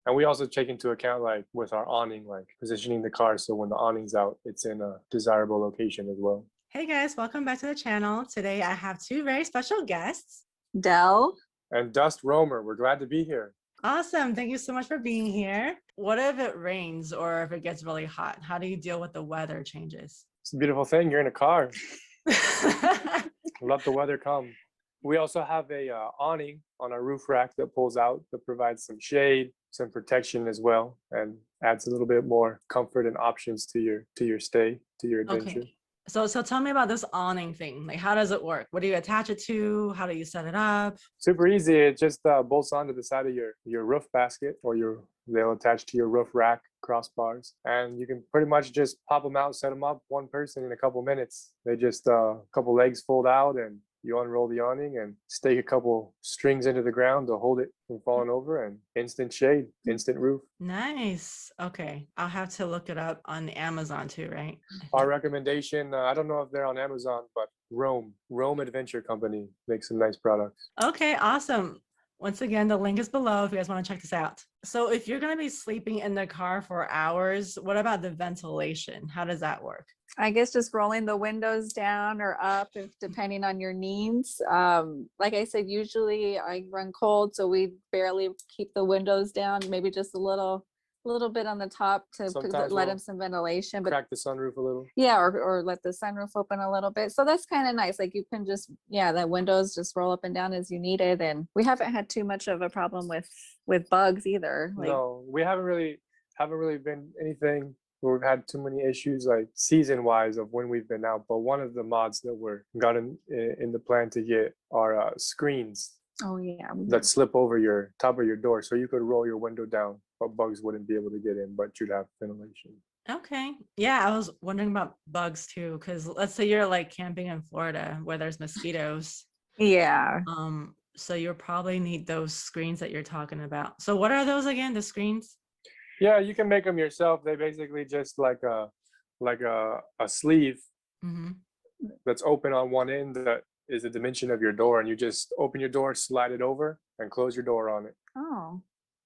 And we also take into account, like with our awning, like positioning the car so when the awning's out, it's in a desirable location as well. Hey guys, welcome back to the channel. Today I have two very special guests. Dell. And Dust Romer, we're glad to be here. Awesome. Thank you so much for being here. What if it rains or if it gets really hot? How do you deal with the weather changes? It's a beautiful thing. You're in a car. Let the weather come. We also have a awning on our roof rack that pulls out, that provides some shade, some protection as well, and adds a little bit more comfort and options to your stay, to your adventure. Okay. So tell me about this awning thing. Like, how does it work? What do you attach it to? How do you set it up? Super easy. It just bolts onto the side of your roof basket, or they'll attach to your roof rack crossbars, and you can pretty much just pop them out, set them up, one person in a couple minutes. They just a couple legs fold out, and you unroll the awning and stake a couple strings into the ground to hold it from falling over, and instant shade, instant roof. Nice. Okay. I'll have to look it up on Amazon too, right? Our recommendation, I don't know if they're on Amazon, but Rome Adventure Company makes some nice products. Okay, awesome. Once again, the link is below if you guys want to check this out. So if you're going to be sleeping in the car for hours, what about the ventilation? How does that work? I guess just rolling the windows down or up, depending on your needs. Like I said, usually I run cold, so we barely keep the windows down, maybe just a little bit on the top to let in some ventilation, but crack the sunroof a little. Yeah, or let the sunroof open a little bit. So that's kind of nice. Like you can just, the windows just roll up and down as you need it. And we haven't had too much of a problem with bugs either. Like, no, we haven't really been anything where we've had too many issues, like season wise, of when we've been out. But one of the mods that we're got in the plan to get are screens. Oh yeah, that slip over your top of your door, so you could roll your window down, but bugs wouldn't be able to get in, but you'd have ventilation. Okay. Yeah, I was wondering about bugs too, because let's say you're like camping in Florida where there's mosquitoes. Yeah. So you'll probably need those screens that you're talking about. So what are those again, the screens? Yeah, you can make them yourself. They basically just like a sleeve that's open on one end that is the dimension of your door, and you just open your door, slide it over, and close your door on it. Oh,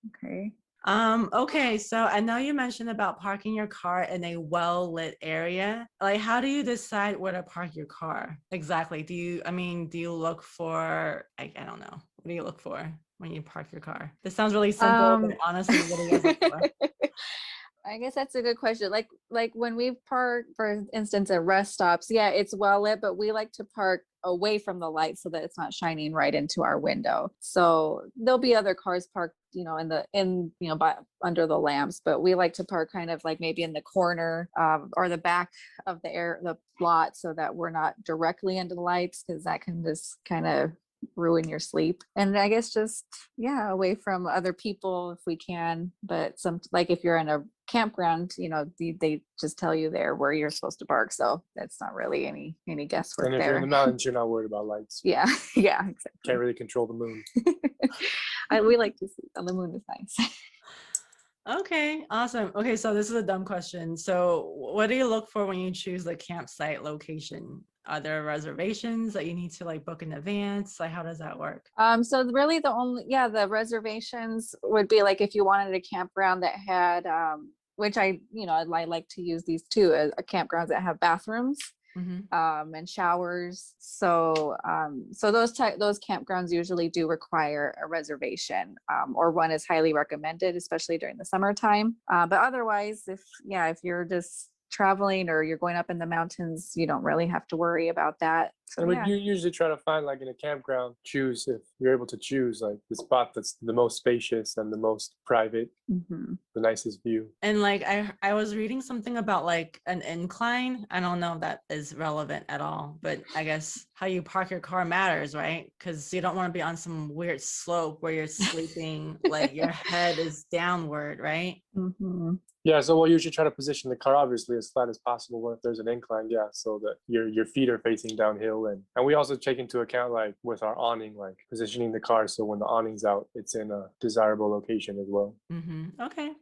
okay. Okay, so I know you mentioned about parking your car in a well-lit area. Like, how do you decide where to park your car exactly? Do you look for, I don't know, what do you look for when you park your car? This sounds really simple, but honestly, what do you guys look for? I guess that's a good question. Like when we park, for instance, at rest stops, yeah, it's well lit, but we like to park away from the light so that it's not shining right into our window. So there'll be other cars parked, by under the lamps, but we like to park kind of like maybe in the corner or the back of the lot, so that we're not directly into the lights, because that can just kind of ruin your sleep. And I guess just away from other people if we can. But like if you're in a campground, they just tell you there where you're supposed to park, so that's not really any guesswork. And if you're in the mountains, you're not worried about lights. Yeah exactly. Can't really control the moon. We like to see on the moon is nice. Okay, awesome. Okay, so this is a dumb question. So what do you look for when you choose the campsite location? Are there reservations that you need to like book in advance? Like, how does that work? So really the reservations would be like if you wanted a campground that had, which I like to use these too, campgrounds that have bathrooms. And showers. So those campgrounds usually do require a reservation, or one is highly recommended, especially during the summertime. But otherwise, if you're just traveling or you're going up in the mountains, you don't really have to worry about that. So you usually try to find, like in a campground, if you're able to choose like the spot that's the most spacious and the most private, the nicest view. And like I was reading something about like an incline. I don't know if that is relevant at all, but I guess how you park your car matters, right? Because you don't want to be on some weird slope where you're sleeping like your head is downward, right? Yeah, so we'll usually try to position the car obviously as flat as possible if there's an incline, so that your feet are facing downhill. And we also take into account, like with our awning, like positioning the car so when the awning's out, it's in a desirable location as well. Okay,